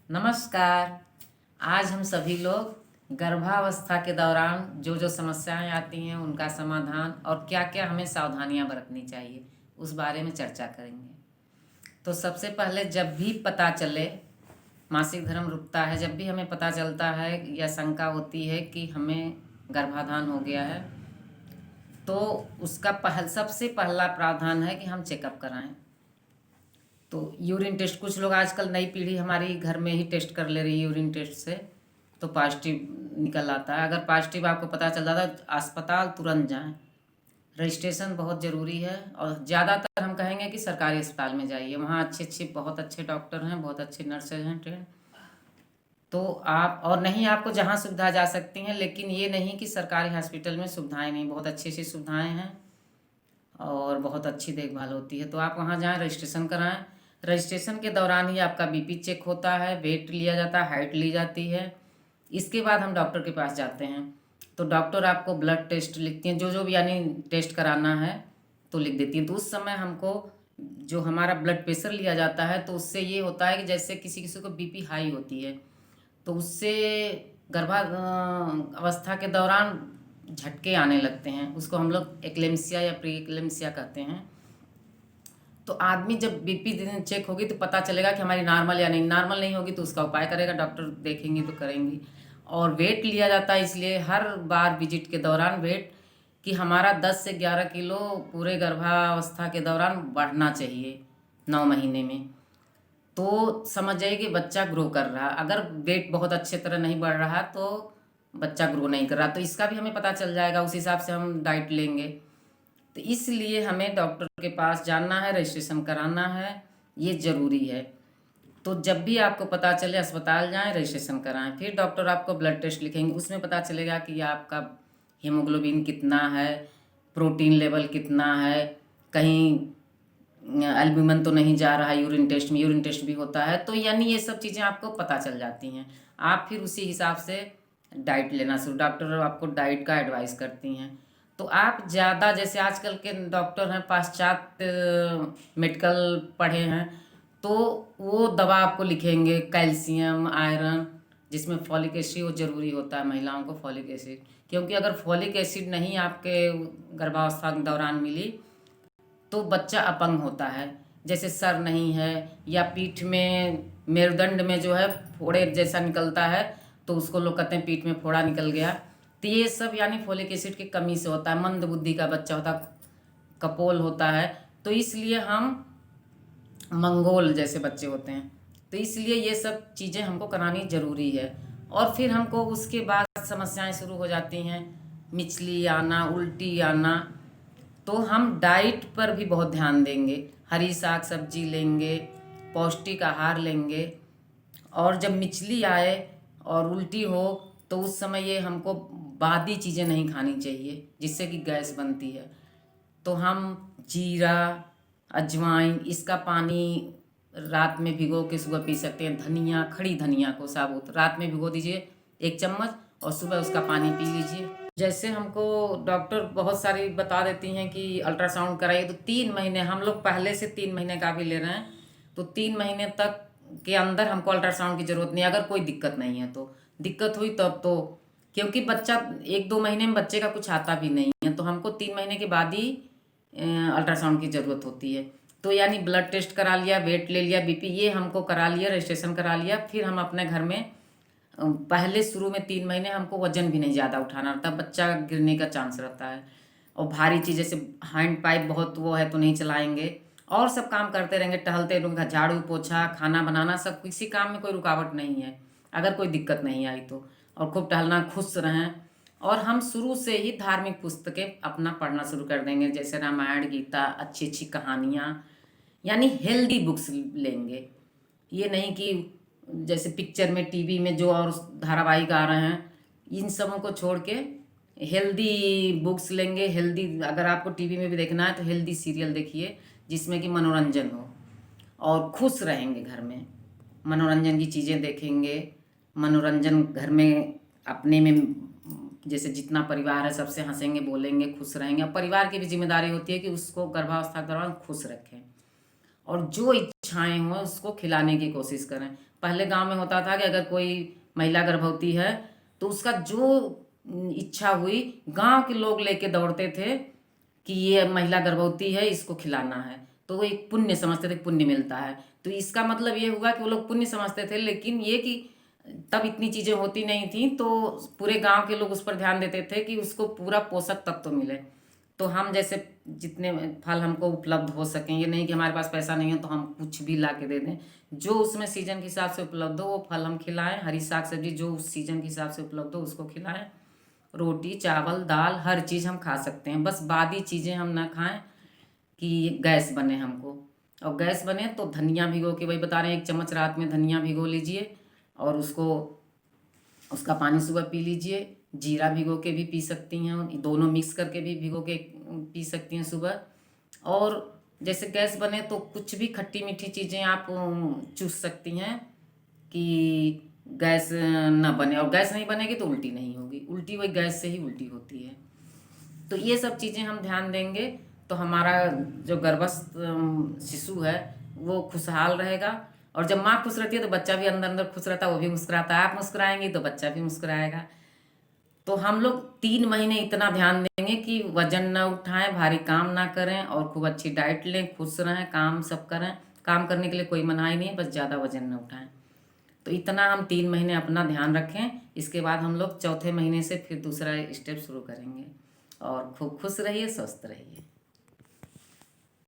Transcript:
नमस्कार। आज हम सभी लोग गर्भावस्था के दौरान जो जो समस्याएं आती हैं उनका समाधान और क्या क्या हमें सावधानियां बरतनी चाहिए उस बारे में चर्चा करेंगे। तो सबसे पहले जब भी पता चले मासिक धर्म रुकता है, जब भी हमें पता चलता है या शंका होती है कि हमें गर्भाधान हो गया है, तो उसका सबसे पहला प्रावधान है कि हम चेकअप कराएं। तो यूरिन टेस्ट, कुछ लोग आजकल नई पीढ़ी हमारी घर में ही टेस्ट कर ले रही है यूरिन टेस्ट से, तो पॉजिटिव निकल आता है। अगर पॉजिटिव आपको पता चल जाता है तो अस्पताल तुरंत जाएं। रजिस्ट्रेशन बहुत ज़रूरी है और ज़्यादातर हम कहेंगे कि सरकारी अस्पताल में जाइए, वहाँ बहुत अच्छे डॉक्टर हैं, बहुत अच्छे नर्सेज हैं ट्रेन। तो आप, और नहीं आपको जहाँ सुविधा जा सकती हैं, लेकिन ये नहीं कि सरकारी हॉस्पिटल में सुविधाएं नहीं, बहुत अच्छी अच्छी सुविधाएं हैं और बहुत अच्छी देखभाल होती है। तो आप वहाँ जाएं, रजिस्ट्रेशन कराएं। रजिस्ट्रेशन के दौरान ही आपका बीपी चेक होता है, वेट लिया जाता है, हाइट ली जाती है। इसके बाद हम डॉक्टर के पास जाते हैं, तो डॉक्टर आपको ब्लड टेस्ट लिखती हैं, जो जो भी यानी टेस्ट कराना है तो लिख देती हैं। तो उस समय हमको जो हमारा ब्लड प्रेशर लिया जाता है, तो उससे ये होता है कि जैसे किसी किसी को बीपी हाई होती है, तो उससे अवस्था के दौरान झटके आने लगते हैं, उसको हम लोग एक्लेम्सिया या प्री एक्लेम्सिया कहते हैं। तो आदमी जब बीपी चेक होगी तो पता चलेगा कि हमारी नॉर्मल या नहीं, नॉर्मल नहीं होगी तो उसका उपाय करेगा डॉक्टर, देखेंगी तो करेंगी। और वेट लिया जाता है, इसलिए हर बार विजिट के दौरान वेट कि हमारा 10 से 11 किलो पूरे गर्भावस्था के दौरान बढ़ना चाहिए 9 महीने में। तो समझ जाइए कि बच्चा ग्रो कर रहा। अगर वेट बहुत अच्छे तरह नहीं बढ़ रहा तो बच्चा ग्रो नहीं कर रहा, तो इसका भी हमें पता चल जाएगा, उस हिसाब से हम डाइट लेंगे। तो इसलिए हमें डॉक्टर के पास जाना है, रजिस्ट्रेशन कराना है, ये ज़रूरी है। तो जब भी आपको पता चले अस्पताल जाएं, रजिस्ट्रेशन कराएं। फिर डॉक्टर आपको ब्लड टेस्ट लिखेंगे, उसमें पता चलेगा कि आपका हीमोग्लोबिन कितना है, प्रोटीन लेवल कितना है, कहीं एल्ब्यूमिन तो नहीं जा रहा है यूरिन टेस्ट में, यूरिन टेस्ट भी होता है। तो यानी ये सब चीज़ें आपको पता चल जाती हैं। आप फिर उसी हिसाब से डाइट लेना शुरू, डॉक्टर आपको डाइट का एडवाइस करती हैं। तो आप ज़्यादा, जैसे आजकल के डॉक्टर हैं पाश्चात्य मेडिकल पढ़े हैं, तो वो दवा आपको लिखेंगे कैल्शियम, आयरन, जिसमें फॉलिक एसिड वो ज़रूरी होता है महिलाओं को, फॉलिक एसिड। क्योंकि अगर फॉलिक एसिड नहीं आपके गर्भावस्था के दौरान मिली तो बच्चा अपंग होता है, जैसे सर नहीं है या पीठ में मेरुदंड में जो है फोड़े जैसा निकलता है, तो उसको लोग कहते हैं पीठ में फोड़ा निकल गया। तो ये सब यानी फोलिक एसिड की कमी से होता है। मंद बुद्धि का बच्चा होता है, कपोल होता है, तो इसलिए हम मंगोल जैसे बच्चे होते हैं। तो इसलिए ये सब चीज़ें हमको करानी ज़रूरी है। और फिर हमको उसके बाद समस्याएं शुरू हो जाती हैं, मिचली आना, उल्टी आना। तो हम डाइट पर भी बहुत ध्यान देंगे, हरी साग सब्जी लेंगे, पौष्टिक आहार लेंगे। और जब मिचली आए और उल्टी हो तो उस समय ये हमको बादी चीज़ें नहीं खानी चाहिए जिससे कि गैस बनती है। तो हम जीरा, अजवाइन, इसका पानी रात में भिगो के सुबह पी सकते हैं। धनिया, खड़ी धनिया को साबुत रात में भिगो दीजिए 1 चम्मच और सुबह उसका पानी पी लीजिए। जैसे हमको डॉक्टर बहुत सारी बता देती हैं कि अल्ट्रासाउंड कराइए, तो 3 महीने, हम लोग पहले से 3 महीने का भी ले रहे हैं, तो 3 महीने तक के अंदर हमको अल्ट्रासाउंड की ज़रूरत नहीं, अगर कोई दिक्कत नहीं है तो। दिक्कत हुई तब तो, क्योंकि बच्चा 1-2 महीने में बच्चे का कुछ आता भी नहीं है, तो हमको 3 महीने के बाद ही अल्ट्रासाउंड की ज़रूरत होती है। तो यानी ब्लड टेस्ट करा लिया, वेट ले लिया, बीपी ये हमको करा लिया, रजिस्ट्रेशन करा लिया। फिर हम अपने घर में पहले शुरू में 3 महीने हमको वजन भी नहीं ज़्यादा उठाना रहता, बच्चा गिरने का चांस रहता है। और भारी चीज़ जैसे हैंड पाइप बहुत वो है तो नहीं चलाएंगे, और सब काम करते रहेंगे, टहलते रहेंगे, झाड़ू पोछा, खाना बनाना, सब किसी काम में कोई रुकावट नहीं है अगर कोई दिक्कत नहीं आई तो। और खूब टहलना, खुश रहें। और हम शुरू से ही धार्मिक पुस्तकें अपना पढ़ना शुरू कर देंगे, जैसे रामायण, गीता, अच्छी अच्छी कहानियाँ, यानी हेल्दी बुक्स लेंगे। ये नहीं कि जैसे पिक्चर में, टीवी में जो और धारावाहिक आ रहे हैं, इन सबों को छोड़ के हेल्दी बुक्स लेंगे। हेल्दी, अगर आपको टीवी में भी देखना है तो हेल्दी सीरियल देखिए जिसमें कि मनोरंजन हो, और खुश रहेंगे घर में। मनोरंजन की चीज़ें देखेंगे, मनोरंजन घर में अपने में, जैसे जितना परिवार है सबसे हंसेंगे, बोलेंगे, खुश रहेंगे। और परिवार की भी जिम्मेदारी होती है कि उसको गर्भावस्था के दौरान खुश रखें और जो इच्छा छाए हों उसको खिलाने की कोशिश करें। पहले गांव में होता था कि अगर कोई महिला गर्भवती है तो उसका जो इच्छा हुई गांव के लोग लेके दौड़ते थे कि ये महिला गर्भवती है, इसको खिलाना है, तो वो एक पुण्य समझते थे, पुण्य मिलता है। तो इसका मतलब ये हुआ कि वो लोग पुण्य समझते थे, लेकिन ये कि तब इतनी चीज़ें होती नहीं थी, तो पूरे गांव के लोग उस पर ध्यान देते थे कि उसको पूरा पोषक तत्व मिले। तो हम जैसे जितने फल हमको उपलब्ध हो सकें, ये नहीं कि हमारे पास पैसा नहीं है तो हम कुछ भी ला के दे दें, जो उसमें सीजन के हिसाब से उपलब्ध हो वो फल हम खिलाएं। हरी साग सब्जी जो उस सीजन के हिसाब से उपलब्ध हो उसको खिलाएं। रोटी चावल दाल हर चीज़ हम खा सकते हैं, बस बादी चीज़ें हम ना खाएं कि गैस बने हमको। और गैस बने तो धनिया भिगो के, वही बता रहे हैं, 1 चम्मच रात में धनिया भिगो लीजिए और उसका पानी सुबह पी लीजिए। जीरा भिगो के भी पी सकती हैं, दोनों मिक्स करके भी भिगो के पी सकती हैं सुबह। और जैसे गैस बने तो कुछ भी खट्टी मीठी चीज़ें आप चूस सकती हैं कि गैस ना बने। और गैस नहीं बनेगी तो उल्टी नहीं होगी, उल्टी वही गैस से ही उल्टी होती है। तो ये सब चीज़ें हम ध्यान देंगे तो हमारा जो गर्भस्थ शिशु है वो खुशहाल रहेगा। और जब माँ खुश रहती है तो बच्चा भी अंदर अंदर खुश रहता है, वो भी मुस्कुराता है। आप मुस्कुराएंगी तो बच्चा भी मुस्कुराएगा। तो हम लोग 3 महीने इतना ध्यान देंगे कि वजन ना उठाएं, भारी काम ना करें और खूब अच्छी डाइट लें, खुश रहें, काम सब करें। काम करने के लिए कोई मनाही नहीं है, बस ज़्यादा वजन ना उठाएं। तो इतना हम 3 महीने अपना ध्यान रखें। इसके बाद हम लोग चौथे महीने से फिर दूसरा स्टेप शुरू करेंगे। और खूब खुश रहिए, स्वस्थ रहिए।